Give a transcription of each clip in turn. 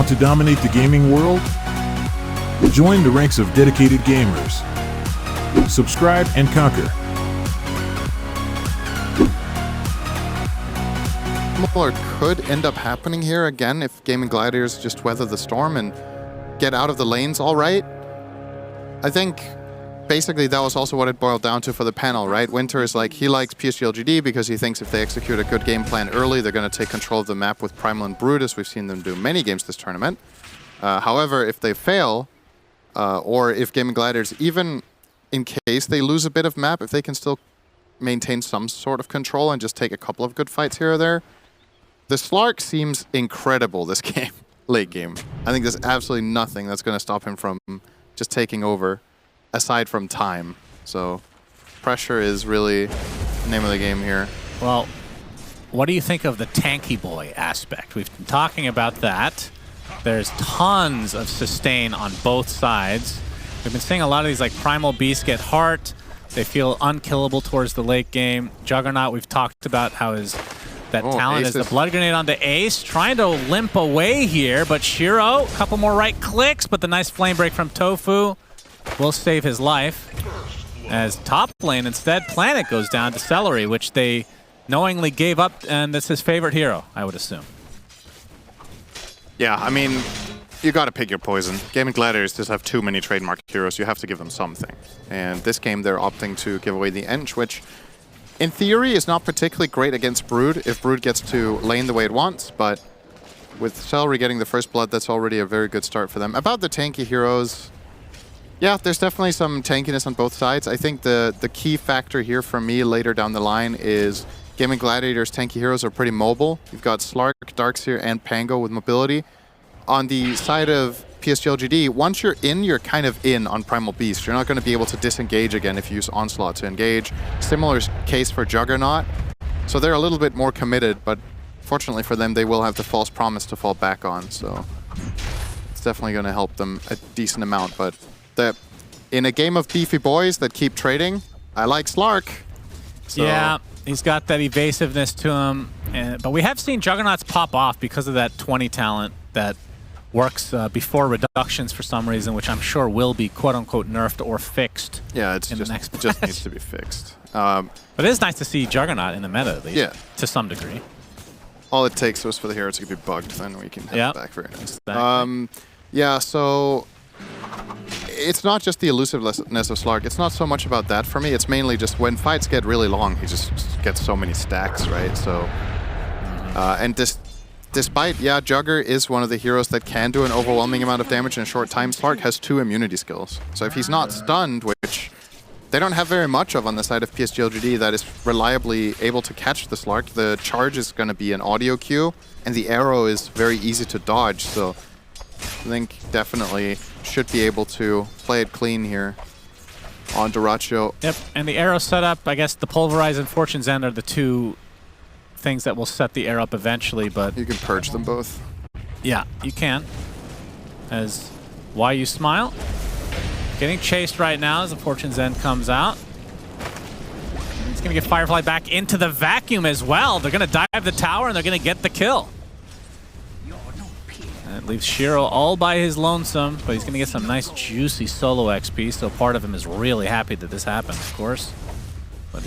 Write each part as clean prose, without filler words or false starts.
Want to dominate the gaming world? Join the ranks of dedicated gamers. Subscribe and conquer. Similar could end up happening here again if Gaimin Gladiators just weather the storm and get out of the lanes all right. I think basically that was also what it boiled down to for the panel, right? Winter is like, he likes PSG.LGD because he thinks if they execute a good game plan early, they're going to take control of the map with Primal and Brood, as we've seen them do many games this tournament. However, if they fail, or if Gaimin Gladiators, even in case they lose a bit of map, if they can still maintain some sort of control and just take a couple of good fights here or there, the Slark seems incredible this game, late game. I think there's absolutely nothing that's going to stop him from just taking over, aside from time. So pressure is really the name of the game here. Well, what do you think of the tanky boy aspect? We've been talking about that. There's tons of sustain on both sides. We've been seeing a lot of these like Primal Beasts get heart. They feel unkillable towards the late game. Juggernaut, we've talked about how that talent is the blood grenade onto Ace, trying to limp away here, but Shiro, a couple more right clicks, but the nice flame break from Tofu will save his life. As top lane, instead, Planet goes down to Celery, which they knowingly gave up, and that's his favorite hero, I would assume. Yeah, I mean, you gotta pick your poison. Gaimin Gladiators just have too many trademark heroes. You have to give them something. And this game, they're opting to give away the Ench, which in theory is not particularly great against Brood if Brood gets to lane the way it wants, but with Celery getting the first blood, that's already a very good start for them. About the tanky heroes, yeah, there's definitely some tankiness on both sides. I think the key factor here for me later down the line is Gaimin Gladiators' tanky heroes are pretty mobile. You've got Slark, Darkseer, and Pango with mobility. On the side of PSG.LGD, once you're in, you're kind of in on Primal Beast. You're not going to be able to disengage again if you use Onslaught to engage. Similar case for Juggernaut. So they're a little bit more committed, but fortunately for them, they will have the False Promise to fall back on. So it's definitely going to help them a decent amount. But in a game of beefy boys that keep trading, I like Slark. So yeah, he's got that evasiveness to him. But we have seen Juggernauts pop off because of that 20 talent that works before reductions for some reason, which I'm sure will be quote-unquote nerfed or fixed. Yeah, it's in just, the next just needs to be fixed. But it is nice to see Juggernaut in the meta, at least, yeah, to some degree. All it takes was for the hero to be bugged, then we can have it back very nice. Exactly. Yeah, so it's not just the elusiveness of Slark. It's not so much about that for me. It's mainly just when fights get really long, he just gets so many stacks, right? So, and despite, yeah, Jugger is one of the heroes that can do an overwhelming amount of damage in a short time, Slark has 2 immunity skills. So if he's not stunned, which they don't have very much of on the side of PSG.LGD that is reliably able to catch the Slark, the charge is going to be an audio cue, and the arrow is very easy to dodge. So I think definitely should be able to play it clean here on Duracho. Yep, and the arrow setup, I guess the Pulverize and Fortune's End are the two things that will set the arrow up eventually, but you can purge them both. Yeah, you can. As Why You Smile. Getting chased right now as the Fortune's End comes out. He's going to get Firefly back into the vacuum as well. They're going to dive the tower and they're going to get the kill. And it leaves Shiro all by his lonesome, but he's going to get some nice juicy solo XP, so part of him is really happy that this happened, of course. But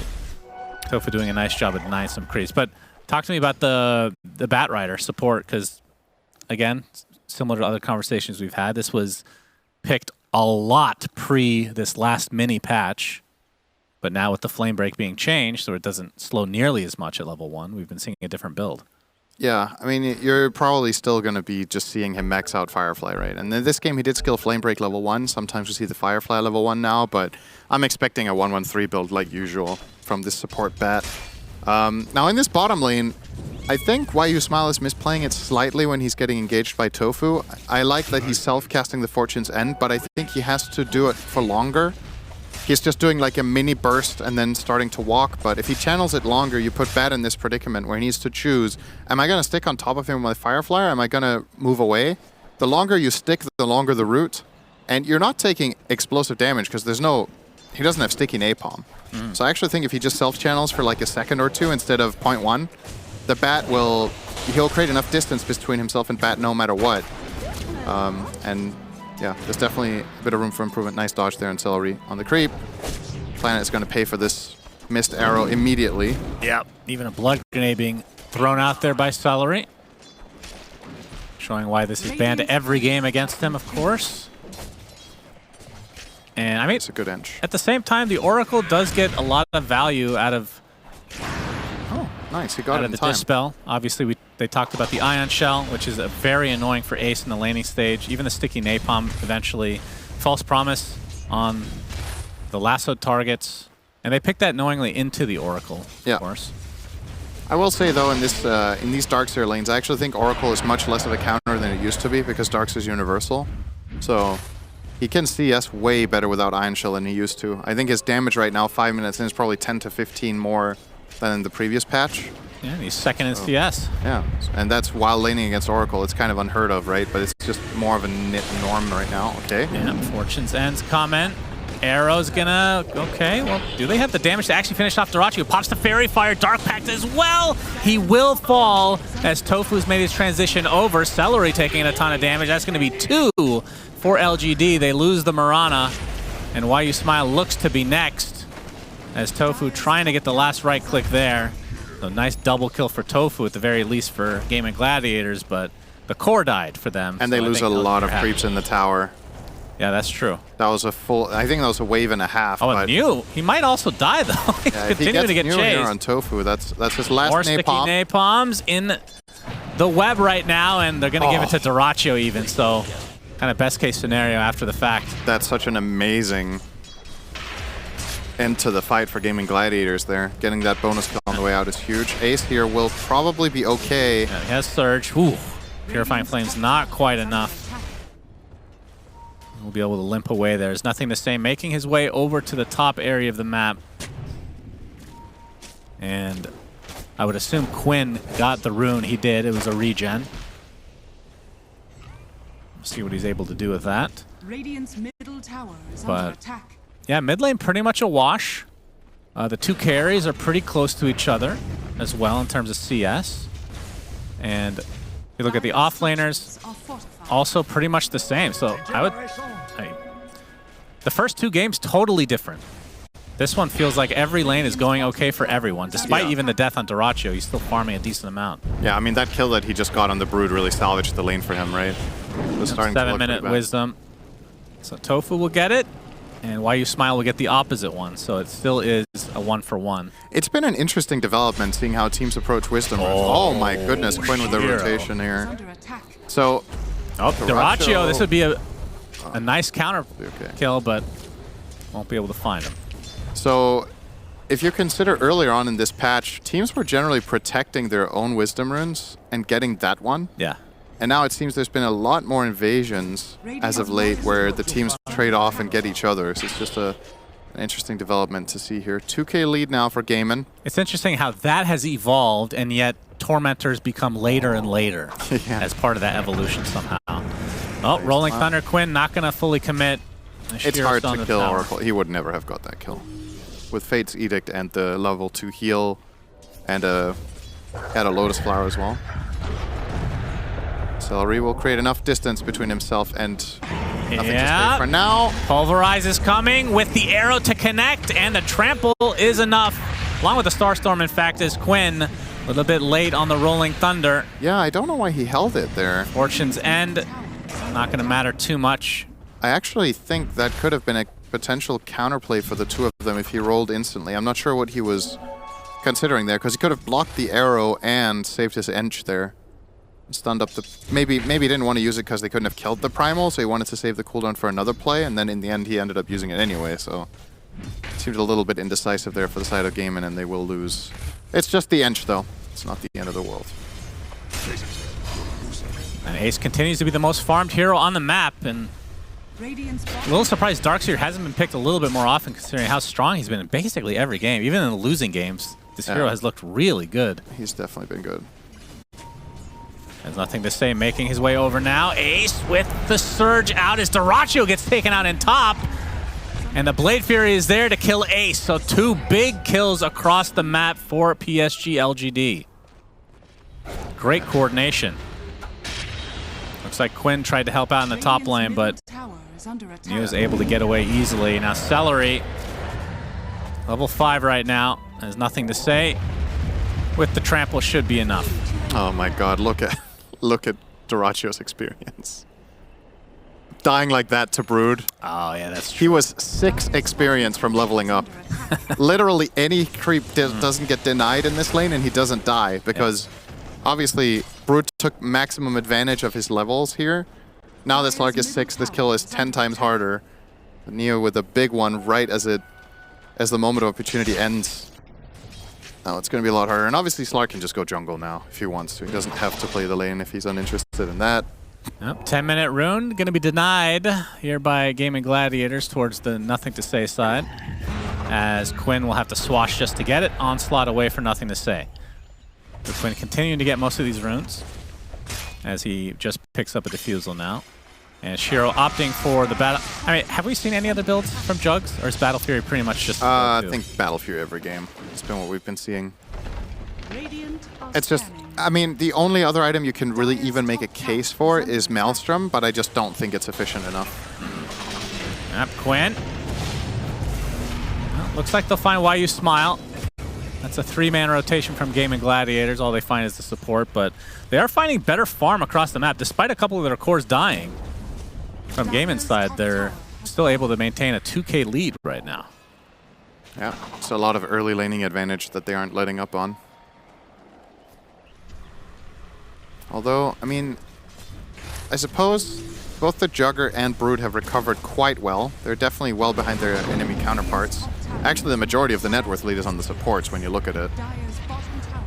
Tofu doing a nice job at denying some creeps. But talk to me about the Batrider support, because, again, similar to other conversations we've had, this was picked a lot pre this last mini patch. But now with the Flame Break being changed, so it doesn't slow nearly as much at level 1, we've been seeing a different build. Yeah, I mean, you're probably still going to be just seeing him max out Firefly, right? And in this game, he did skill Flame Break level 1. Sometimes we see the Firefly level 1 now, but I'm expecting a 1-1-3 build like usual from this support bat. Now in this bottom lane, I think Why You Smile is misplaying it slightly when he's getting engaged by Tofu. I like that he's self-casting the Fortune's End, but I think he has to do it for longer. He's just doing like a mini burst and then starting to walk, but if he channels it longer, you put Bat in this predicament where he needs to choose, am I going to stick on top of him with Firefly or am I going to move away? The longer you stick, the longer the route, and you're not taking explosive damage because there's no, he doesn't have sticky napalm. So I actually think if he just self-channels for like a second or two instead of 0.1, the Bat will, he'll create enough distance between himself and Bat no matter what. And yeah, there's definitely a bit of room for improvement. Nice dodge there in Celery on the creep. Planet is going to pay for this missed arrow immediately. Yep. Even a blood grenade being thrown out there by Celery. Showing why this is banned every game against him, of course. And I mean, it's a good inch. At the same time, the Oracle does get a lot of value out of Nice, he got it in the time. Dispel. Obviously, they talked about the Ion Shell, which is very annoying for Ace in the laning stage. Even the Sticky Napalm eventually. False Promise on the lassoed targets. And they picked that knowingly into the Oracle, of course. I will say, though, in these Darkseer lanes, I actually think Oracle is much less of a counter than it used to be because Darkseer is universal. So he can CS way better without Ion Shell than he used to. I think his damage right now, 5 minutes in, is probably 10 to 15 more than in the previous patch. Yeah, he's second in CS. Yeah, and that's while laning against Oracle. It's kind of unheard of, right? But it's just more of a norm right now. Okay. Yeah, Fortune's End's comment. Arrow's gonna... Okay, well, do they have the damage to actually finish off Dyrachyo? Pops the Fairy Fire, Dark Pact as well! He will fall as Tofu's made his transition over. Celery taking a ton of damage. That's gonna be 2 for LGD. They lose the Mirana, and Why You Smile looks to be next as Tofu trying to get the last right click there. So nice double kill for Tofu at the very least for Gaimin Gladiators, but the core died for them. And they lose a lot of creeps in the tower. Yeah, that's true. That was a full... I think that was a wave and a half. Oh, and New. He might also die, though. He's yeah, continuing to get chased. Here on Tofu, that's his last More napalm. sticky napalms in the web right now, and they're going to give it to Dyrachyo even, so kind of best case scenario after the fact. That's such an amazing end to the fight for Gaimin Gladiators there. Getting that bonus kill on the way out is huge. Ace here will probably be okay. Yeah, he has Surge. Ooh, Purifying Flame's not quite enough. We'll be able to limp away there. There's nothing to say. Making his way over to the top area of the map. And I would assume Quinn got the rune. He did. It was a regen. We'll see what he's able to do with that. Radiant's middle tower is under attack. Yeah, mid lane pretty much a wash. The two carries are pretty close to each other as well in terms of CS. And if you look at the offlaners, also pretty much the same. So the first two games totally different. This one feels like every lane is going okay for everyone. Despite even the death on Dyrachyo, he's still farming a decent amount. Yeah, I mean, that kill that he just got on the Brood really salvaged the lane for him, right? It was starting 7-minute wisdom. So Tofu will get it, and Why You Smile will get the opposite one. So it still is a 1-for-1. It's been an interesting development seeing how teams approach wisdom. Oh my goodness, Quinn with the rotation here. So, Dyrachyo, this would be a nice counter kill, but won't be able to find him. So, if you consider earlier on in this patch, teams were generally protecting their own wisdom runes and getting that one. Yeah. And now it seems there's been a lot more invasions as of late where the teams trade off and get each other. So it's just an interesting development to see here. 2K lead now for Gaimin. It's interesting how that has evolved, and yet Tormentors become later and later as part of that evolution somehow. Oh, Rolling Thunder Quinn not going to fully commit. It's hard to kill Oracle. He would never have got that kill. With Fate's Edict and the level 2 heal and had a Lotus Flower as well. Celery will create enough distance between himself and nothing to stay for now. Pulverize is coming with the arrow to connect, and the trample is enough. Along with the Starstorm, in fact, is Quinn a little bit late on the Rolling Thunder. Yeah, I don't know why he held it there. Fortune's End, not going to matter too much. I actually think that could have been a potential counterplay for the two of them if he rolled instantly. I'm not sure what he was considering there, because he could have blocked the arrow and saved his Ench there. Stunned up the... Maybe he didn't want to use it because they couldn't have killed the Primal, so he wanted to save the cooldown for another play, and then in the end he ended up using it anyway, so... It seemed a little bit indecisive there for the side of Gaimin, and they will lose. It's just the Ench, though. It's not the end of the world. And Ace continues to be the most farmed hero on the map, and... A little surprised Darkseer hasn't been picked a little bit more often considering how strong he's been in basically every game. Even in the losing games, this hero has looked really good. He's definitely been good. There's nothing to say, making his way over now. Ace with the Surge out as Dyrachyo gets taken out in top. And the Blade Fury is there to kill Ace. So 2 big kills across the map for PSG.LGD. Great coordination. Looks like Quinn tried to help out in the top lane, but he was able to get away easily. Now Celery, level 5 right now, has nothing to say. With the trample should be enough. Oh my god, look at Doracio's experience. Dying like that to Brood. Oh yeah, that's true. He was 6 experience from leveling up. Literally any creep doesn't get denied in this lane and he doesn't die because obviously Brood took maximum advantage of his levels here. Now that Slark is 6, this kill is 10 times harder. Neo with a big one right as the moment of opportunity ends. Now it's going to be a lot harder. And obviously Slark can just go jungle now if he wants to. He doesn't have to play the lane if he's uninterested in that. Yep, 10-minute rune going to be denied here by Gaimin Gladiators towards the Nothing to Say side. As Quinn will have to swash just to get it. Onslaught away for Nothing to Say. But Quinn continuing to get most of these runes as he just picks up a defusal now. And Shiro opting for the battle. I mean, have we seen any other builds from Jugs, or is Battle Fury pretty much just? I think Battle Fury every game. It's been what we've been seeing. It's just, I mean, the only other item you can really even make a case for is Maelstrom, but I just don't think it's efficient enough. Yep, Quinn. Well, looks like they'll find Why You Smile. That's a 3-man rotation from Gaimin Gladiators. All they find is the support, but they are finding better farm across the map, despite a couple of their cores dying. From Gaimin's side, they're still able to maintain a 2K lead right now. Yeah, it's a lot of early laning advantage that they aren't letting up on. Although, I mean, I suppose both the Jugger and Brood have recovered quite well. They're definitely well behind their enemy counterparts. Actually, the majority of the net worth lead is on the supports when you look at it.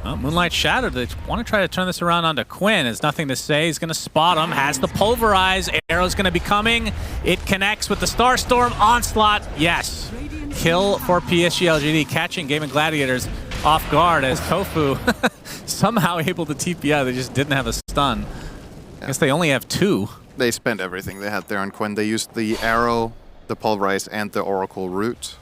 Well, Moonlight Shadow, they want to try to turn this around onto Quinn. Has nothing to say. He's going to spot him. Has the Pulverize. Arrow's going to be coming. It connects with the Starstorm. Onslaught. Yes. Kill for PSG.LGD, catching Gaimin Gladiators off guard as Tofu somehow able to TP out. They just didn't have a stun. I guess they only have 2. They spent everything they had there on Quinn. They used the Arrow, the Pulverize, and the Oracle Root.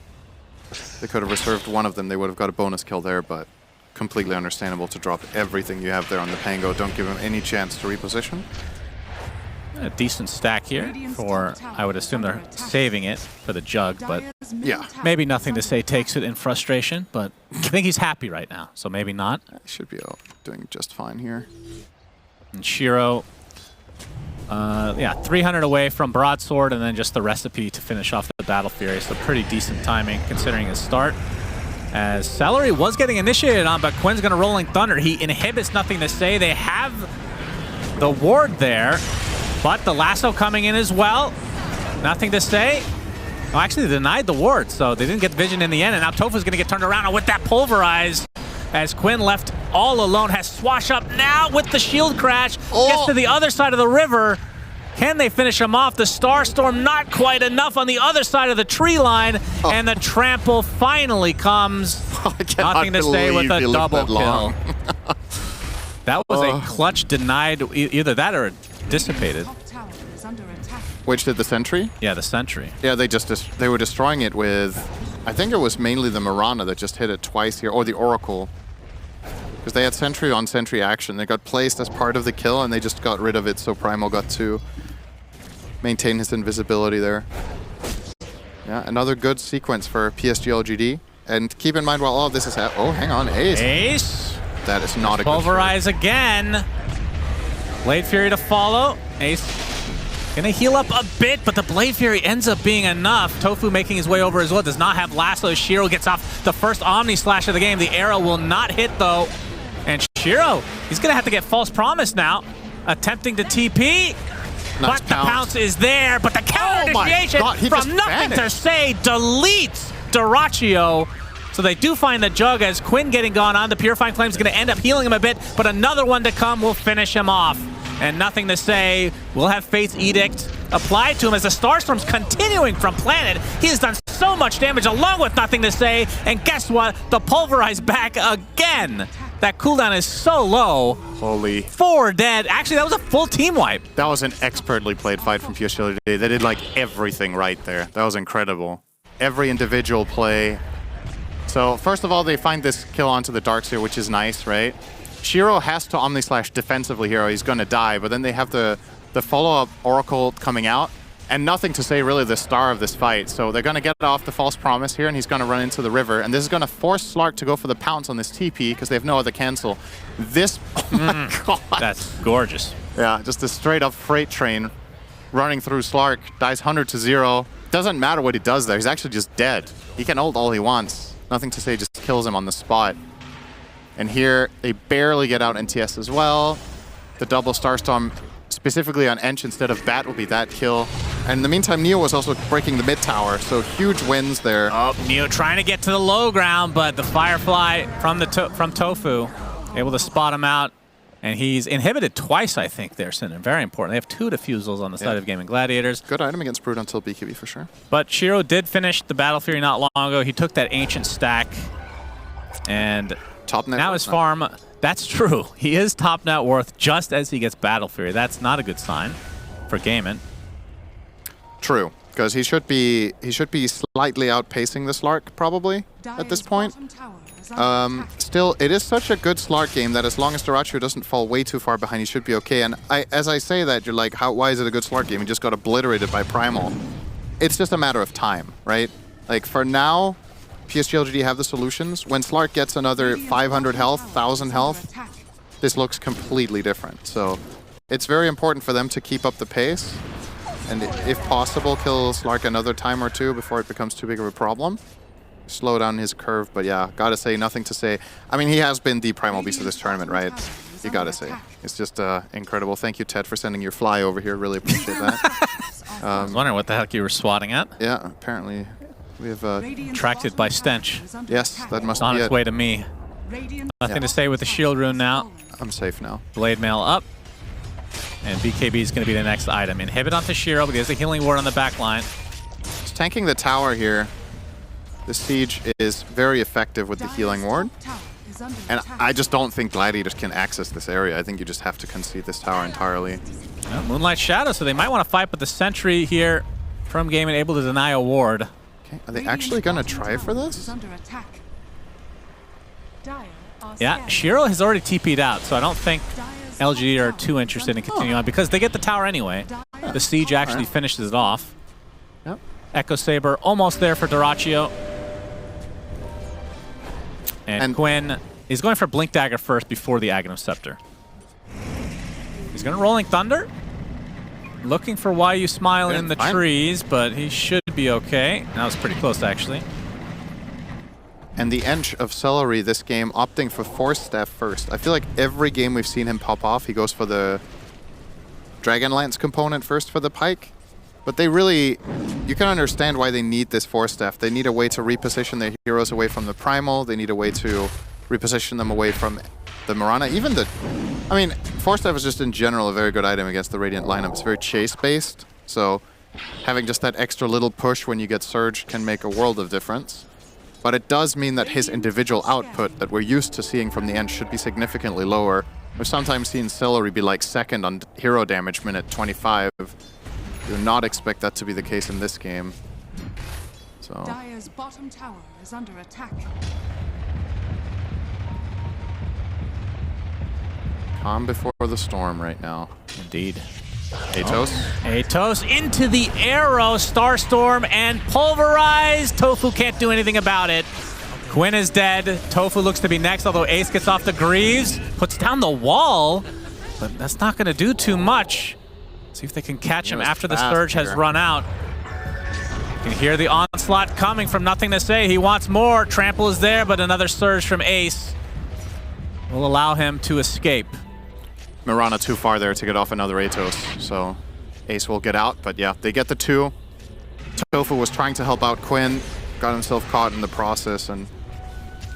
They could have reserved one of them. They would have got a bonus kill there, but completely understandable to drop everything you have there on the Pango. Don't give him any chance to reposition. A decent stack here for, I would assume they're saving it for the Jug, but yeah, maybe Nothing to Say takes it in frustration, but I think he's happy right now, so maybe not. He should be doing just fine here. And Shiro, yeah, 300 away from Broadsword, and then just the recipe to finish off the Battle Fury, so pretty decent timing considering his start. As Celery was getting initiated on, but Quinn's going to Rolling Thunder. He inhibits Nothing to Say. They have the ward there, but the lasso coming in as well. Nothing to Say. Well, actually, they denied the ward, so they didn't get vision in the end, and now Tofu's going to get turned around, and with that Pulverize, as Quinn left all alone, has Swash up now with the shield crash, gets to the other side of the river. Can they finish him off? The Starstorm not quite enough on the other side of the tree line, and the trample finally comes. Nothing to Say with a double kill. That was a clutch denied, either that or dissipated. Which did the Sentry? Yeah, the Sentry. Yeah, they were destroying it with, I think it was mainly the Mirana that just hit it twice here, or the Oracle. Because they had Sentry on Sentry action. They got placed as part of the kill, and they just got rid of it, so Primal got to maintain his invisibility there. Yeah, another good sequence for PSG.LGD. And keep in mind while all of this is happening... Oh, hang on, Ace. Ace. That is not a good Pulverize again. Blade Fury to follow. Ace gonna heal up a bit, but the Blade Fury ends up being enough. Tofu making his way over as well. Does not have lasso. Shiro gets off the first Omni Slash of the game. The arrow will not hit, though. And Shiro, he's gonna have to get False Promise now. Attempting to TP. Nice but the pounce is there, but the counter initiation from Nothing to Say deletes Doraccio. So they do find the Jug as Quinn getting gone on. The Purifying Flame is going to end up healing him a bit, but another one to come will finish him off. And Nothing to Say will have Fate's Edict applied to him as the Starstorm's continuing from Planet. He has done so much damage along with Nothing to Say, and guess what? The Pulverize back again. That cooldown is so low. Holy. 4 dead. Actually, that was a full team wipe. That was an expertly played fight from PSG.LGD. They did like everything right there. That was incredible. Every individual play. So first of all, they find this kill onto the Darkseer, which is nice, right? Shiro has to Omni Slash defensively here or he's going to die, but then they have the the follow-up Oracle coming out, and nothing to say really the star of this fight. So they're going to get off the false promise here, and he's going to run into the river. And this is going to force Slark to go for the pounce on this TP because they have no other cancel. This, oh my god. That's gorgeous. Yeah, just a straight up freight train running through Slark. Dies 100 to 0. Doesn't matter what he does there. He's actually just dead. He can ult all he wants. Nothing to say, just kills him on the spot. And here, they barely get out NTS as well. The double Starstorm, specifically on Ench instead of Bat, will be that kill. And in the meantime, Neo was also breaking the mid tower, so huge wins there. Oh, Neo trying to get to the low ground, but the Firefly from Tofu able to spot him out. And he's inhibited twice, I think, there, Cinnamon. Very important. They have 2 defusals on the side of Gaimin Gladiators. Good item against Brood until BKB for sure. But Shiro did finish the Battle Fury not long ago. He took that Ancient stack. And top net now his farm, that's true. He is top net worth just as he gets Battle Fury. That's not a good sign for Gaimin. True, because he should be slightly outpacing the Slark probably at this point. Still, it is such a good Slark game that as long as Dyrachyo doesn't fall way too far behind, he should be okay. And as I say that, you're like, why is it a good Slark game? He just got obliterated by Primal. It's just a matter of time, right? Like, for now, PSG.LGD have the solutions. When Slark gets another 500 health, 1,000 health, this looks completely different. So it's very important for them to keep up the pace. And if possible, kill Slark another time or 2 before it becomes too big of a problem. Slow down his curve, but yeah, gotta say, nothing to say. I mean, he has been the Primal Beast of this tournament, right? You gotta say. It's just incredible. Thank you, Ted, for sending your fly over here. Really appreciate that. I was wondering what the heck you were swatting at. Yeah, apparently we have... Attracted by stench. Yes, that must be on its it. way to me. Nothing to say with the shield rune now. I'm safe now. Blade Mail up. And BKB is going to be the next item. Inhibit onto Shiro, but he has a healing ward on the back line. Just tanking the tower here. The siege is very effective with the healing ward. And I just don't think Gladiators can access this area. I think you just have to concede this tower entirely. Moonlight Shadow, so they might want to fight, but the sentry here from Gaimin able to deny a ward. Okay, are they actually going to try for this? Yeah, Shiro has already TP'd out, so I don't think LGD are too interested in continuing on because they get the tower anyway. The siege actually finishes it off. Yep. Echo Saber almost there for Dyrachyo. And Quinn is going for Blink Dagger first before the Aghanim Scepter. He's going to Rolling Thunder. Looking for Why You Smile in the trees, but he should be okay. That was pretty close, actually. And the Ench of Celery this game opting for Force Staff first. I feel like every game we've seen him pop off, he goes for the Dragonlance component first for the Pike. But they really, you can understand why they need this Force Staff. They need a way to reposition their heroes away from the Primal. They need a way to reposition them away from the Mirana. Even the, I mean, Force Staff is just in general a very good item against the Radiant lineup. It's very chase-based, so having just that extra little push when you get Surge can make a world of difference. But it does mean that his individual output that we're used to seeing from the end should be significantly lower. We've sometimes seen Celery be like second on hero damage minute 25. Do not expect that to be the case in this game. So Dire's bottom tower is under attack. calm before the storm right now. Indeed. Atos. Atos into the arrow, Starstorm and pulverized. Tofu can't do anything about it. Quinn is dead. Tofu looks to be next, although Ace gets off the Greaves, puts down the wall, but that's not going to do too much. See if they can catch him after the Surge has run out. You can hear the onslaught coming from Nothing to Say. He wants more. Trample is there, but another Surge from Ace will allow him to escape. Mirana too far there to get off another Atos, so Ace will get out, but yeah, they get the 2. Tofu was trying to help out Quinn, got himself caught in the process, and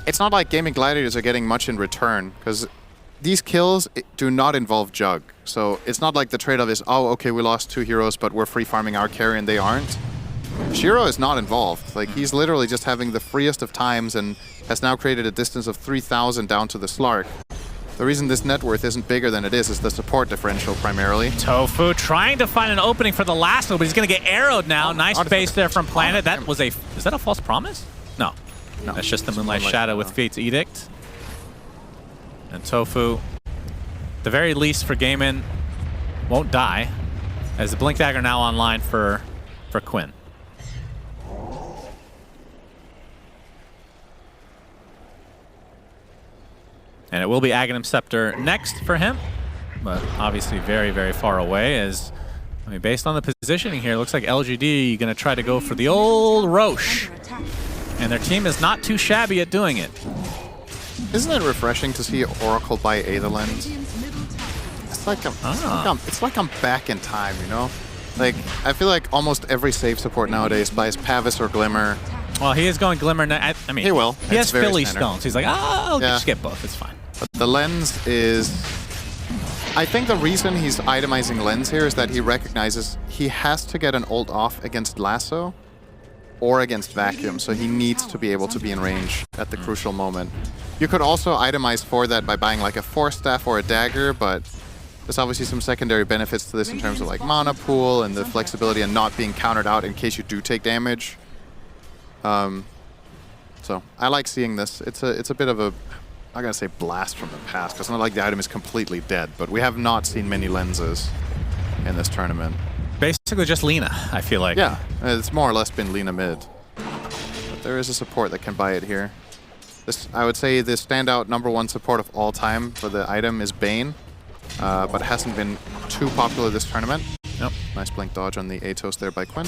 it's not like Gaimin Gladiators are getting much in return, because these kills do not involve Jug. So it's not like the trade-off is, oh, okay, we lost 2 heroes, but we're free farming our carry and they aren't. Shiro is not involved. Like, he's literally just having the freest of times and has now created a distance of 3,000 down to the Slark. The reason this net worth isn't bigger than it is the support differential primarily. Tofu trying to find an opening for the last one, but he's going to get arrowed now. Nice base there from Planet. That was a... Is that a false promise? No. That's just the Moonlight Shadow with Fate's Edict. And Tofu, at the very least for Gaimin, won't die. As the Blink Dagger now online for Quinn. And it will be Aghanim Scepter next for him, but obviously very, very far away. As I mean, based on the positioning here, it looks like LGD going to try to go for the old Roche. And their team is not too shabby at doing it. Isn't it refreshing to see Oracle buy Aether Lens? It's like I'm back in time, you know? Like, I feel like almost every save support nowadays buys Pavis or Glimmer. Well, he is going Glimmer. I mean, he will. He has Philly Stones. He's like, I'll just get both. It's fine. But the Lens is... I think the reason he's itemizing Lens here is that he recognizes he has to get an ult off against Lasso or against Vacuum, so he needs to be able to be in range at the crucial moment. You could also itemize for that by buying like a Force Staff or a Dagger, but there's obviously some secondary benefits to this in terms of like mana pool and the flexibility and not being countered out in case you do take damage. So I like seeing this. It's a bit of a, I'm gonna say blast from the past, because it's not like the item is completely dead, but we have not seen many lenses in this tournament. Basically just Lina, I feel like. Yeah, it's more or less been Lina mid. But there is a support that can buy it here. This, I would say the standout #1 support of all time for the item is Bane, but hasn't been too popular this tournament. Nope. Nice blink dodge on the Atos there by Quinn.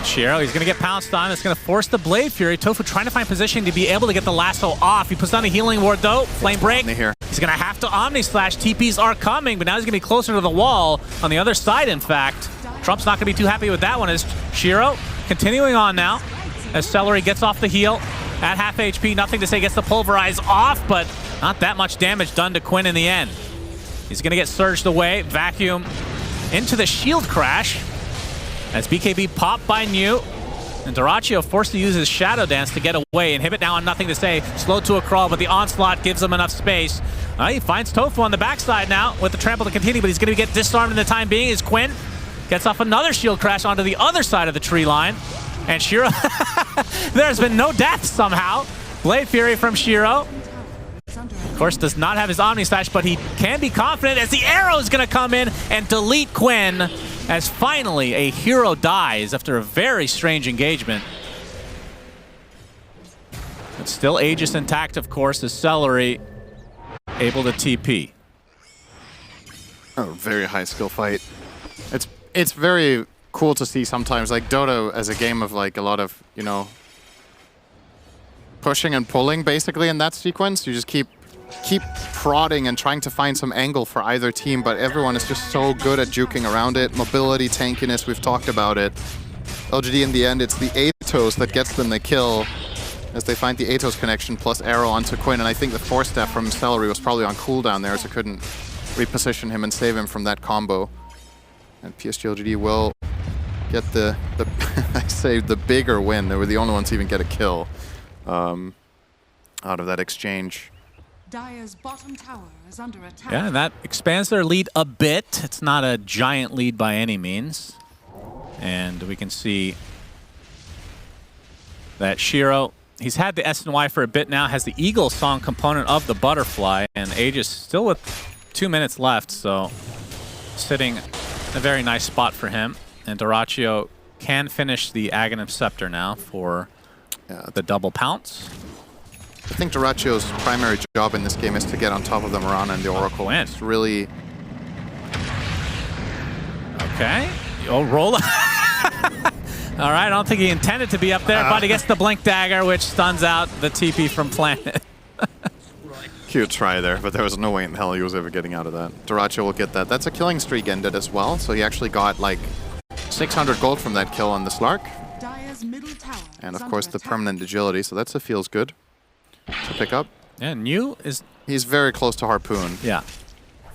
Shiro, he's going to get pounced on. It's going to force the Blade Fury. Tofu trying to find positioning to be able to get the lasso off. He puts down a healing ward though. Flame break. Here. He's going to have to Omni Slash. TPs are coming, but now he's going to be closer to the wall on the other side, in fact. Trump's not going to be too happy with that one as Shiro continuing on now as Celery gets off the heal at half HP. Nothing to say, gets the Pulverize off, but not that much damage done to Quinn in the end. He's going to get surged away. Vacuum into the shield crash as BKB popped by New. And Doraccio forced to use his Shadow Dance to get away. Inhibit now on Nothing to Say. Slow to a crawl, but the Onslaught gives him enough space. He finds Tofu on the backside now with the Trample to continue, but he's going to get disarmed in the time being as Quinn gets off another shield crash onto the other side of the tree line. And Shiro, there's been no death somehow. Blade Fury from Shiro. Of course, does not have his Omni Slash, but he can be confident as the arrow is going to come in and delete Quinn as finally a hero dies after a very strange engagement. But still Aegis intact, of course, as Celery able to TP. Oh, very high skill fight. It's very cool to see sometimes, like Dota as a game of like a lot of, you know, pushing and pulling basically in that sequence. You just keep prodding and trying to find some angle for either team, but everyone is just so good at juking around it. Mobility, tankiness, we've talked about it. LGD in the end, it's the Atos that gets them the kill as they find the Atos connection plus arrow onto Quinn, and I think the Force Staff from Celery was probably on cooldown there, so couldn't reposition him and save him from that combo. And PSG.LGD will get the I say the bigger win. They were the only ones to even get a kill out of that exchange. Dire's bottom tower is under attack. Yeah, and that expands their lead a bit. It's not a giant lead by any means. And we can see that Shiro, he's had the S&Y for a bit now, has the Eagle Song component of the Butterfly, and Aegis still with 2 minutes left, so sitting in a very nice spot for him. And Doraccio can finish the Aghanim Scepter now for the double pounce. I think Doraccio's primary job in this game is to get on top of the Mirana and the Oracle. It's really... Okay. Oh, roll. All right, I don't think he intended to be up there, but he gets the Blink Dagger, which stuns out the TP from Planet. Cute try there, but there was no way in hell he was ever getting out of that. Doraccio will get that. That's a killing streak ended as well, so he actually got like 600 gold from that kill on the Slark. Dire's middle tower And of course the permanent agility, so that's a feels good to pick up. Yeah, New is... He's very close to Harpoon. Yeah.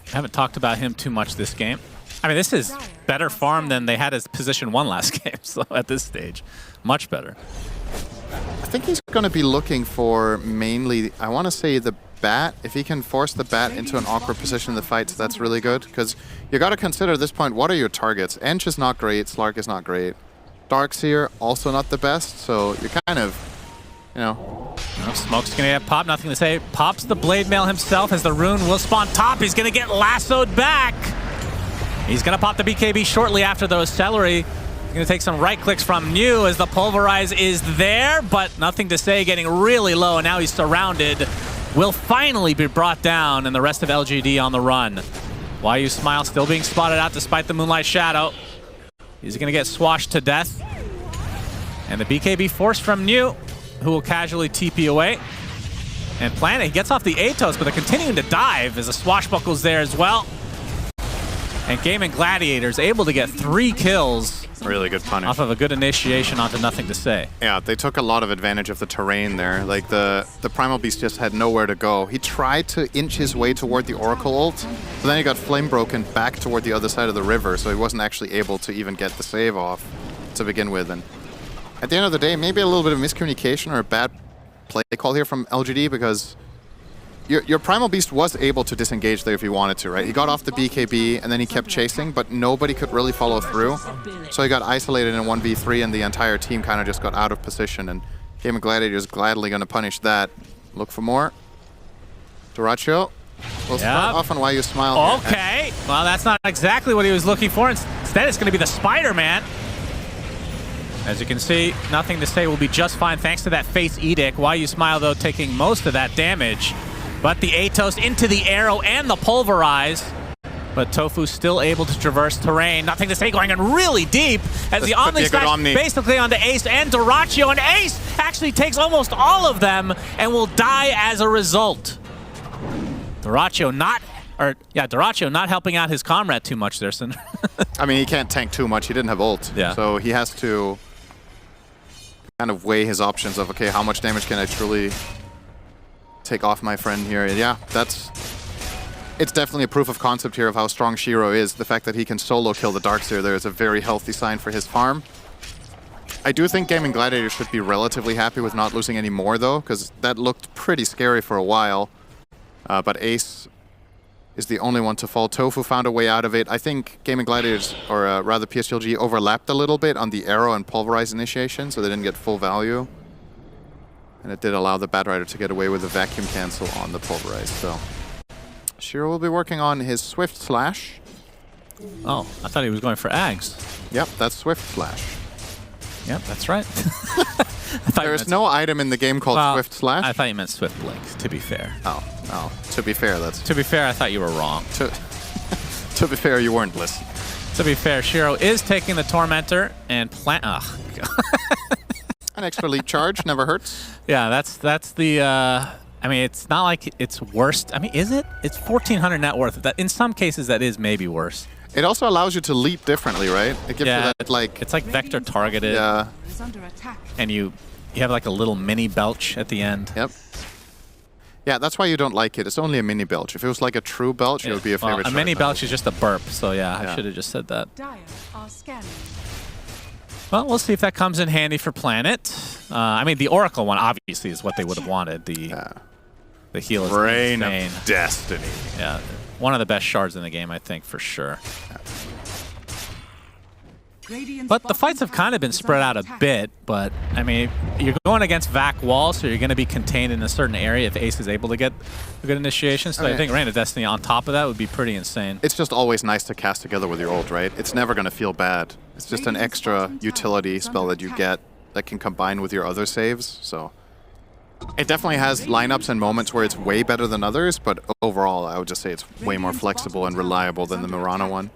I haven't talked about him too much this game. I mean, this is better farm than they had as position 1 last game, so at this stage, much better. I think he's going to be looking for mainly, I want to say the bat. If he can force the bat into an awkward position in the fight, that's really good. Because you got to consider at this point, what are your targets? Ench is not great, Slark is not great. Darkseer, also not the best, so you're kind of, you know... Smoke's going to get popped, Nothing to Say. Pops the Blade Mail himself as the rune will spawn top. He's going to get lassoed back. He's going to pop the BKB shortly after those Celery. He's going to take some right clicks from New as the Pulverize is there, but nothing to say, getting really low, and now he's surrounded. Will finally be brought down, and the rest of LGD on the run. YU Smile still being spotted out despite the Moonlight Shadow. He's going to get swashed to death. And the BKB force from New, who will casually TP away. And Planet, he gets off the Atos, but they're continuing to dive as the Swashbuckle's there as well. And Gaimin Gladiators able to get 3 kills. Really good punish. Off of a good initiation onto nothing to say. Yeah, they took a lot of advantage of the terrain there. Like the Primal Beast just had nowhere to go. He tried to inch his way toward the Oracle ult, but then he got flame broken back toward the other side of the river, so he wasn't actually able to even get the save off to begin with. And at the end of the day, maybe a little bit of miscommunication or a bad play call here from LGD, because your Primal Beast was able to disengage there if he wanted to, right? He got off the BKB and then he kept chasing, but nobody could really follow through. So he got isolated in 1v3 and the entire team kind of just got out of position, and Gaimin Gladiators gladly going to punish that. Look for more. Dyrachyo will start off on YU Smile. Okay, well that's not exactly what he was looking for. Instead it's going to be the Spider-Man. As you can see, nothing to say will be just fine thanks to that Face Edict. YU Smile though taking most of that damage. But the Atos into the arrow and the Pulverize. But Tofu still able to traverse terrain. Nothing to say, going in really deep as the Omni smash basically onto Ace and Dyrachyo. And Ace actually takes almost all of them and will die as a result. Dyrachyo not helping out his comrade too much there, Cinder. I mean, he can't tank too much. He didn't have ult. Yeah. So he has to kind of weigh his options of, okay, how much damage can I truly take off my friend here? And yeah, it's definitely a proof of concept here of how strong Shiro is. The fact that he can solo kill the Darkseer there is a very healthy sign for his farm. I do think Gaimin Gladiators should be relatively happy with not losing any more though, because that looked pretty scary for a while. But Ace is the only one to fall. Tofu found a way out of it. I think Gaimin Gladiators, or rather PSG.LGD, overlapped a little bit on the arrow and Pulverize initiation, so they didn't get full value. And it did allow the Batrider to get away with a vacuum cancel on the Pulverize. So Shiro will be working on his Swift Slash. Oh, I thought he was going for Ags. Yep, that's Swift Slash. Yep, that's right. There's no item in the game called Swift Slash. I thought you meant Swift Blink, to be fair. Oh, to be fair, that's... To be fair, I thought you were wrong. To be fair, you weren't listening. To be fair, Shiro is taking the Tormentor and Ugh. An extra leap charge never hurts. Yeah, that's the... I mean, it's not like it's worse. I mean, is it? It's 1,400 net worth. That in some cases, that is maybe worse. It also allows you to leap differently, right? It gives you that, like... It's like vector targeted. Yeah. And you have like a little mini belch at the end. Yep. Yeah, that's why you don't like it. It's only a mini belch. If it was like a true belch, it would be a favorite. A mini belch is just a burp, so yeah, I should have just said that. Well, we'll see if that comes in handy for Planet. I mean, the Oracle one obviously is what they would have wanted. The heal is Reign insane. of Destiny. Yeah, one of the best shards in the game, I think, for sure. But the fights have kind of been spread out a bit, but, I mean, you're going against Vac Wall, so you're going to be contained in a certain area if Ace is able to get a good initiation. So I think Reign of Destiny on top of that would be pretty insane. It's just always nice to cast together with your ult, right? It's never going to feel bad. It's just an extra utility spell that you get that can combine with your other saves, so... It definitely has lineups and moments where it's way better than others, but overall, I would just say it's way more flexible and reliable than the Mirana one.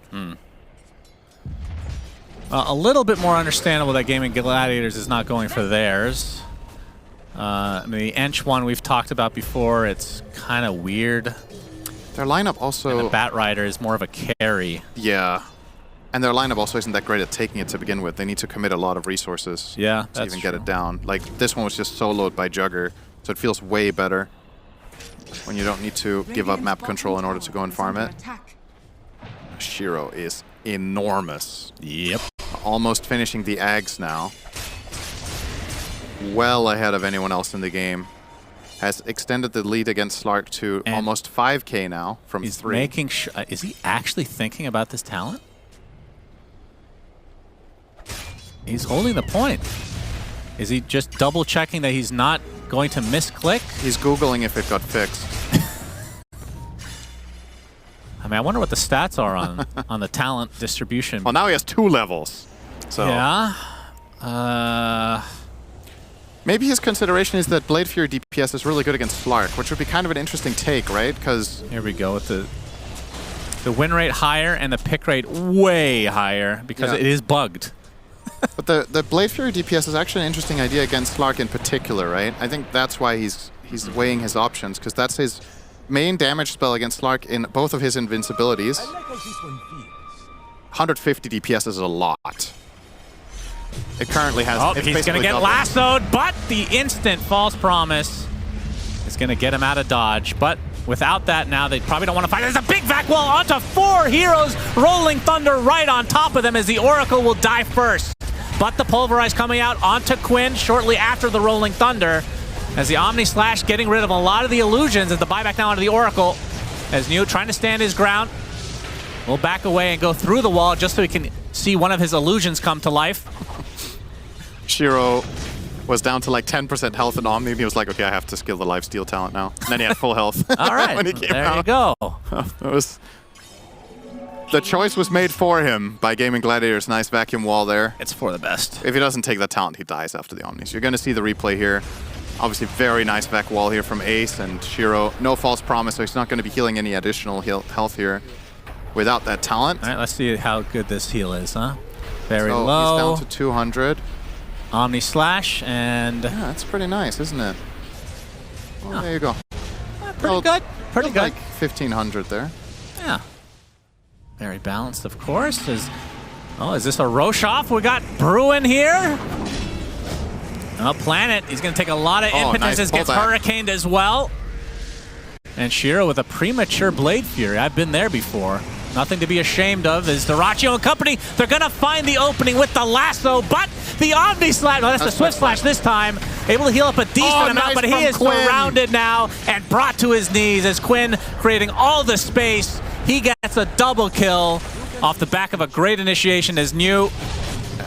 A little bit more understandable that Gaimin Gladiators is not going for theirs. I mean, the Ench one we've talked about before, it's kind of weird. Their lineup also... And the Batrider is more of a carry. Yeah. And their lineup also isn't that great at taking it to begin with. They need to commit a lot of resources to even get it down. Like, this one was just soloed by Jugger, so it feels way better when you don't need to give up map control in order to go and farm it. Shiro is enormous. Yep. Almost finishing the Ags now. Well ahead of anyone else in the game. Has extended the lead against Slark to almost 5k now from 3. Making is he actually thinking about this talent? He's holding the point. Is he just double checking that he's not going to misclick? He's Googling if it got fixed. I mean, I wonder what the stats are on the talent distribution. Well, now he has 2 levels. So Yeah. maybe his consideration is that Blade Fury DPS is really good against Slark, which would be kind of an interesting take, right? Because Here we go with the win rate higher and the pick rate way higher because it is bugged. but the Blade Fury DPS is actually an interesting idea against Slark in particular, right? I think that's why he's weighing his options, because that's his main damage spell against Slark in both of his invincibilities. 150 DPS is a lot. It currently has. Oh, it's he's going to get double. lassoed, but the instant false promise is going to get him out of dodge. But without that now, they probably don't want to fight. There's a big vac wall onto 4 heroes. Rolling Thunder right on top of them as the Oracle will die first. But the Pulverize coming out onto Quinn shortly after the Rolling Thunder as the Omni Slash getting rid of a lot of the illusions as the buyback now onto the Oracle. As Neo trying to stand his ground. Will back away and go through the wall just so he can see one of his illusions come to life. Shiro was down to like 10% health in Omni, and he was like, okay, I have to skill the lifesteal talent now. And then he had full health. All right, when he came there out. you go. The choice was made for him by Gaimin Gladiators. Nice vacuum wall there. It's for the best. If he doesn't take that talent, he dies after the Omnis. You're going to see the replay here. Obviously, very nice vac wall here from Ace and Shiro. No false promise, so he's not going to be healing any additional health here without that talent. All right, let's see how good this heal is, huh? Very so low. he's down to 200. Omni Slash and... Yeah, that's pretty nice, isn't it? Well, there you go. pretty good. Pretty good. Like 1,500 there. Yeah. Very balanced, of course. Is this a Roche off? We got Bruin here. Oh, Planet. He's going to take a lot of impetus as gets hurricaned as well. And Shiro with a premature Blade Fury. I've been there before. Nothing to be ashamed of is Dyrachyo and company. They're going to find the opening with the lasso, but the Omni Slash, well, that's the Swift Slash this time. Able to heal up a decent amount, but he is surrounded now and brought to his knees as Quinn creating all the space. He gets a double kill off the back of a great initiation as New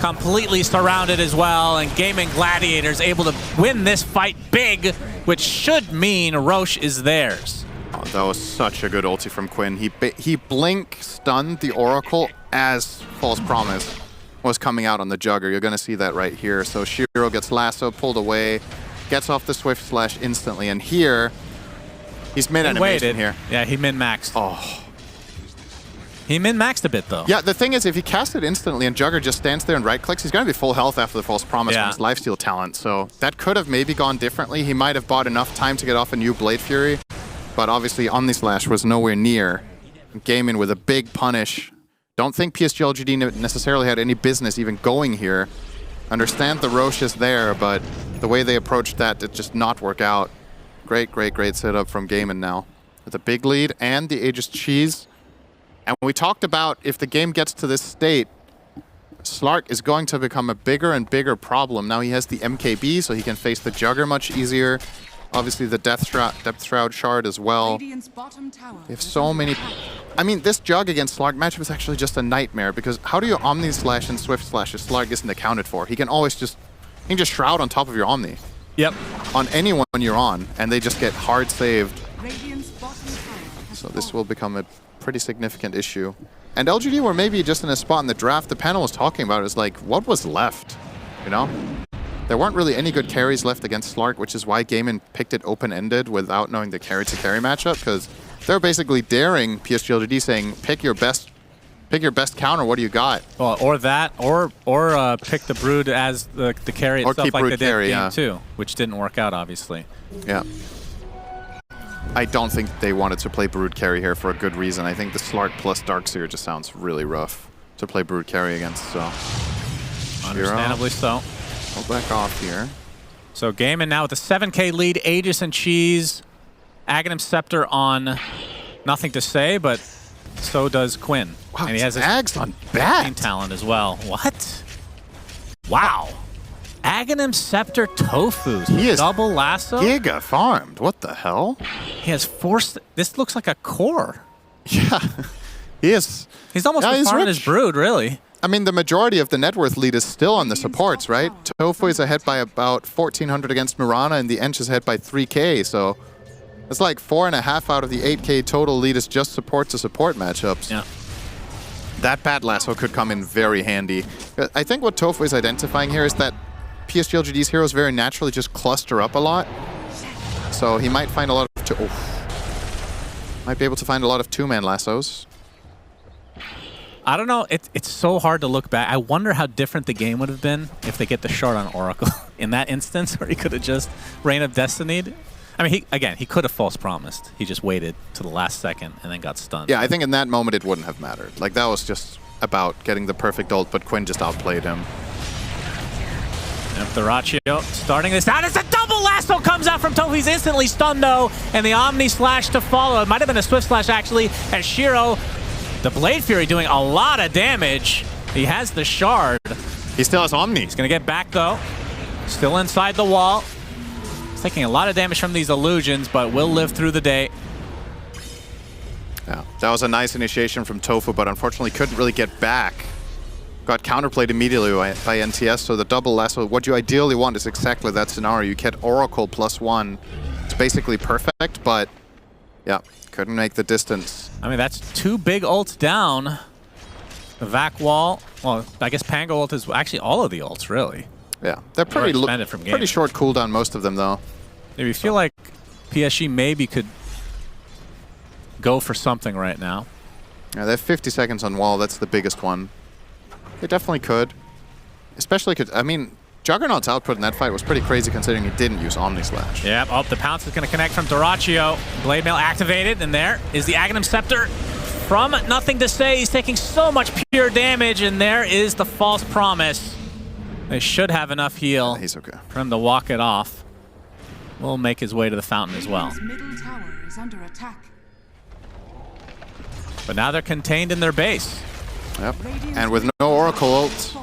completely surrounded as well, and Gaimin Gladiators able to win this fight big, which should mean Roche is theirs. Oh, that was such a good ulti from Quinn. He blink stunned the Oracle as False Promise was coming out on the Jugger. You're going to see that right here. So Shiro gets lasso, pulled away, gets off the Swift Slash instantly, and here, he's mid-animation here. Yeah, he min-maxed. Oh. He min-maxed a bit, though. Yeah, the thing is, if he casts it instantly and Jugger just stands there and right-clicks, he's going to be full health after the False Promise from his lifesteal talent. So that could have maybe gone differently. He might have bought enough time to get off a new Blade Fury. But obviously, Omni Slash was nowhere near. Gaimin with a big punish. Don't think PSG.LGD necessarily had any business even going here. Understand the Roche is there, but the way they approached that did just not work out. Great, great, great setup from Gaimin now. With a big lead and the Aegis Cheese. And we talked about if the game gets to this state, Slark is going to become a bigger and bigger problem. Now he has the MKB, so he can face the Jugger much easier. Obviously the Depth Shroud Shard as well. They have so many... I mean, this Jug against Slark matchup is actually just a nightmare, because how do you Omni Slash and Swift Slash if Slark isn't accounted for? He can always just... He can just Shroud on top of your Omni. Yep. On anyone you're on, and they just get hard saved. So this will become a pretty significant issue. And LGD were maybe just in a spot in the draft the panel was talking about. It was like, what was left? You know? There weren't really any good carries left against Slark, which is why Gaimin picked it open-ended without knowing the carry-to-carry matchup, because they're basically daring PSG.LGD, saying, pick your best counter, what do you got? Well, or that, or pick the Brood as the carry itself, keep like Brood they did carry, in game 2, which didn't work out, obviously. Yeah. I don't think they wanted to play Brood carry here for a good reason. I think the Slark plus Darkseer just sounds really rough to play Brood carry against, so... Understandably so. I'll back off here. So Gaimin now with a 7K lead, Aegis and Cheese. Aghanim Scepter on nothing to say, but so does Quinn. Wow, and he has his Ags on bat talent as well. What? Wow. Aghanim Scepter Tofu. He is double lasso? Giga farmed. What the hell? He has forced... This looks like a core. Yeah. He is... He's almost farming his Brood, really. I mean, the majority of the net worth lead is still on the supports, right? Tofu is ahead by about 1,400 against Mirana, and the Ench is ahead by 3K, so It's like 4.5 out of the 8K total lead is just support to support matchups. Yeah. That Bat Lasso could come in very handy. I think what Tofu is identifying here is that PSG.LGD's heroes very naturally just cluster up a lot. So he might find a lot of might be able to find a lot of two-man lassos. I don't know. It's so hard to look back. I wonder how different the game would have been if they get the short on Oracle in that instance, where he could have just Reign of Destinied. I mean, he could have false promised. He just waited to the last second and then got stunned. Yeah, I think in that moment it wouldn't have mattered. Like, that was just about getting the perfect ult, but Quinn just outplayed him. And Thrachio starting this out as a double lasso comes out from Tofu. He's instantly stunned though, and the Omni Slash to follow. It might have been a Swift Slash actually, as Shiro, the Blade Fury, doing a lot of damage. He has the shard. He still has Omni. He's gonna get back though. Still inside the wall. He's taking a lot of damage from these illusions, but will live through the day. Yeah, that was a nice initiation from Tofu, but unfortunately couldn't really get back. Got counterplayed immediately by NTS, so the double lasso, what you ideally want is exactly that scenario. You get Oracle +1. It's basically perfect, but yeah, couldn't make the distance. I mean, that's 2 big ults down. The Vac wall, well, I guess Pango ult is actually all of the ults, really. Yeah, they're pretty short cooldown, most of them, though. If you feel like PSG maybe could go for something right now. Yeah, they have 50 seconds on wall. That's the biggest one. They definitely could. Especially, I mean, Juggernaut's output in that fight was pretty crazy considering he didn't use Omni Slash. Yep, oh, the pounce is going to connect from Thrachio. Blade Mail activated, and there is the Aghanim Scepter from Nothing to Say. He's taking so much pure damage, and there is the false promise. They should have enough heal he's okay. for him to walk it off. Will make his way to the fountain as well. Middle tower is under attack. But now they're contained in their base. Yep. And with no Oracle ult,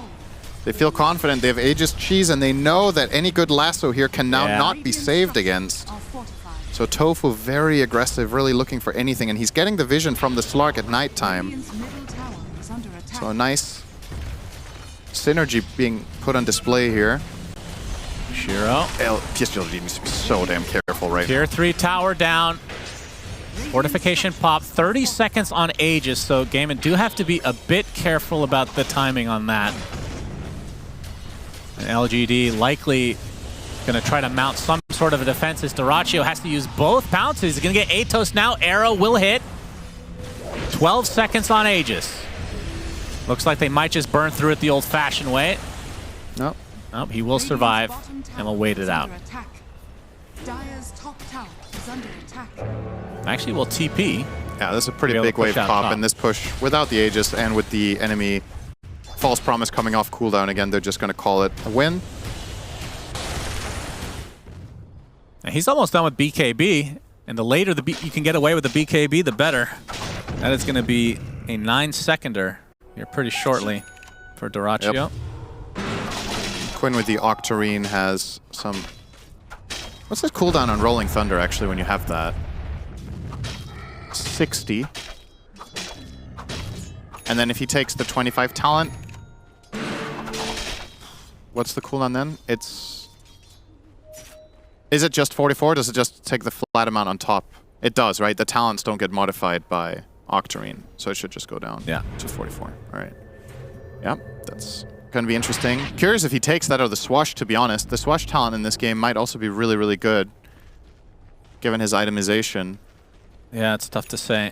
they feel confident. They have Aegis Cheese, and they know that any good lasso here can now not be saved against. So Tofu very aggressive, really looking for anything, and he's getting the vision from the Slark at nighttime. So a nice synergy being put on display here. Shiro. PSG needs to be so damn careful right now. Tier 3 tower down. Fortification pop, 30 seconds on Aegis, so Gaimin do have to be a bit careful about the timing on that. And LGD likely going to try to mount some sort of a defense as Thrachio has to use both pounces. He's going to get Atos now. Arrow will hit. 12 seconds on Aegis. Looks like they might just burn through it the old-fashioned way. Nope. Nope, he will survive, and we'll wait it out. Dire's top tower is under attack. Actually, we'll TP. Yeah, this is a pretty big wave pop, and this push without the Aegis and with the enemy false promise coming off cooldown again, they're just going to call it a win. And he's almost done with BKB, and the later you can get away with the BKB, the better. That is going to be a 9-seconder here pretty shortly for Thrachio. Yep. Quinn with the Octarine has some... What's this cooldown on Rolling Thunder, actually, when you have that? 60. And then if he takes the 25 talent, what's the cooldown then? It's... Is it just 44? Does it just take the flat amount on top? It does, right? The talents don't get modified by Octarine, so it should just go down to 44. All right. Yep, that's going to be interesting. Curious if he takes that or the Swash, to be honest. The Swash talent in this game might also be really, really good, given his itemization. Yeah, it's tough to say.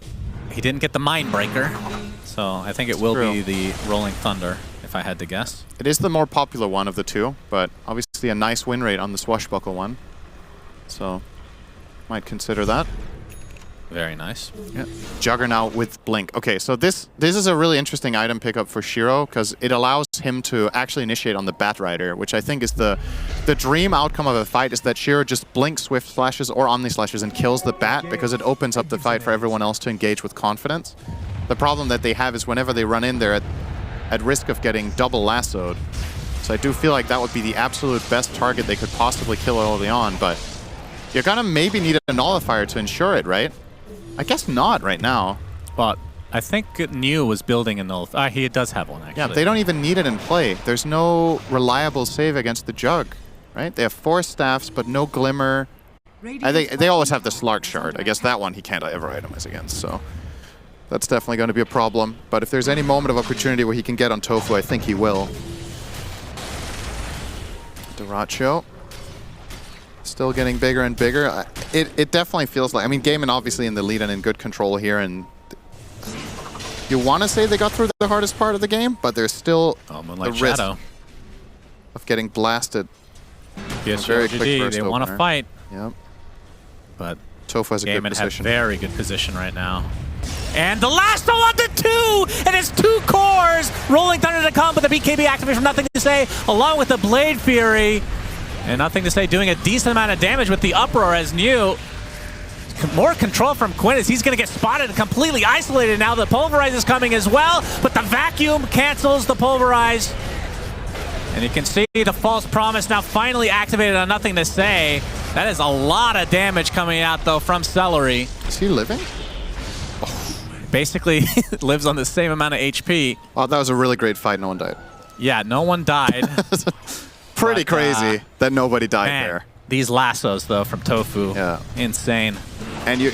He didn't get the Mindbreaker, so I think it will be the Rolling Thunder, if I had to guess. It is the more popular one of the two, but obviously a nice win rate on the Swashbuckle one. So, might consider that. Very nice. Yeah. Juggernaut with Blink. Okay, so this is a really interesting item pickup for Shiro, because it allows him to actually initiate on the Bat Rider, which I think is the dream outcome of a fight, is that Shiro just blinks Swift Slashes or Omni Slashes and kills the Bat, because it opens up the fight for everyone else to engage with confidence. The problem that they have is whenever they run in, they're at risk of getting double lassoed. So I do feel like that would be the absolute best target they could possibly kill early on, but you're gonna maybe need a nullifier to ensure it, right? I guess not right now. But I think New was building a nullifier. He does have one, actually. Yeah, they don't even need it in play. There's no reliable save against the Jug, right? They have 4 staffs, but no Glimmer. I think they always have the Slark shard. I guess that one he can't ever itemize against, so that's definitely going to be a problem. But if there's any moment of opportunity where he can get on Tofu, I think he will. Dyrachyo still getting bigger and bigger. It definitely feels like, I mean, Gaimin obviously in the lead and in good control here, and you want to say they got through the hardest part of the game, but there's still the risk of getting blasted. PSG.LGD, they want to fight. Yep. But Tofu has a good position. Gaimin have very good position right now. And the last one on the 2! And it's 2 cores! Rolling Thunder to come, but the BKB activation from Nothing to Say, along with the Blade Fury. And Nothing to Say doing a decent amount of damage with the Uproar as New. More control from Quinn as he's going to get spotted and completely isolated now. The Pulverize is coming as well, but the Vacuum cancels the Pulverize. And you can see the False Promise now finally activated on Nothing to Say. That is a lot of damage coming out, though, from Celery. Is he living? Basically lives on the same amount of HP. Oh, that was a really great fight. No one died. Yeah, no one died. Pretty crazy that nobody died there. These lassos, though, from Tofu, insane. And you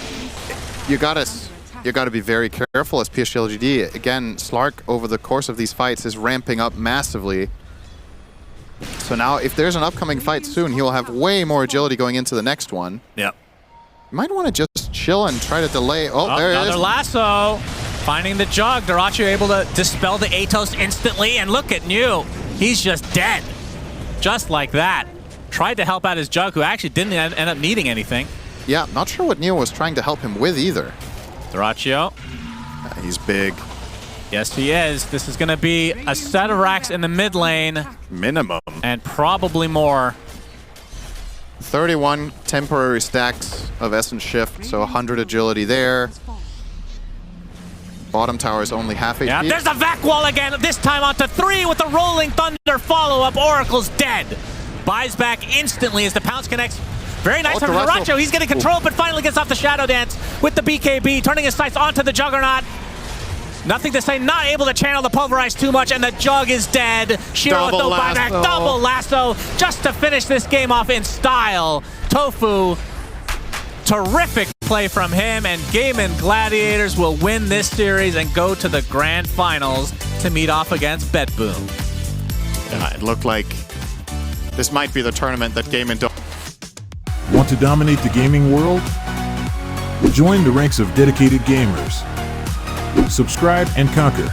gotta be very careful as PSG.LGD. Again, Slark over the course of these fights is ramping up massively. So now, if there's an upcoming fight soon, he will have way more agility going into the next one. Yep. You might want to just chill and try to delay. Oh, there it is. Another lasso. Finding the Jug. Dyrachyo able to dispel the Atos instantly. And look at New. He's just dead. Just like that. Tried to help out his Jug, who actually didn't end up needing anything. Yeah, not sure what Neo was trying to help him with either. Dyrachyo. He's big. Yes, he is. This is going to be a set of racks in the mid lane. Minimum. And probably more. 31 temporary stacks of Essence Shift, so 100 agility there. Bottom tower is only half HP. Yeah, there's a Vac Wall again, this time onto 3 with the Rolling Thunder follow-up. Oracle's dead. Buys back instantly as the pounce connects. Very nice from Dyrachyo. He's getting control, but finally gets off the Shadow Dance with the BKB, turning his sights onto the Juggernaut. Nothing to Say, not able to channel the Pulverize too much, and the Jug is dead. Shiro with no buyback, double lasso, just to finish this game off in style. Tofu, terrific play from him, and Gaimin Gladiators will win this series and go to the grand finals to meet off against Betboom. Yeah, it looked like this might be the tournament that Gaimin don't. Want to dominate the gaming world? Join the ranks of dedicated gamers. Subscribe and conquer.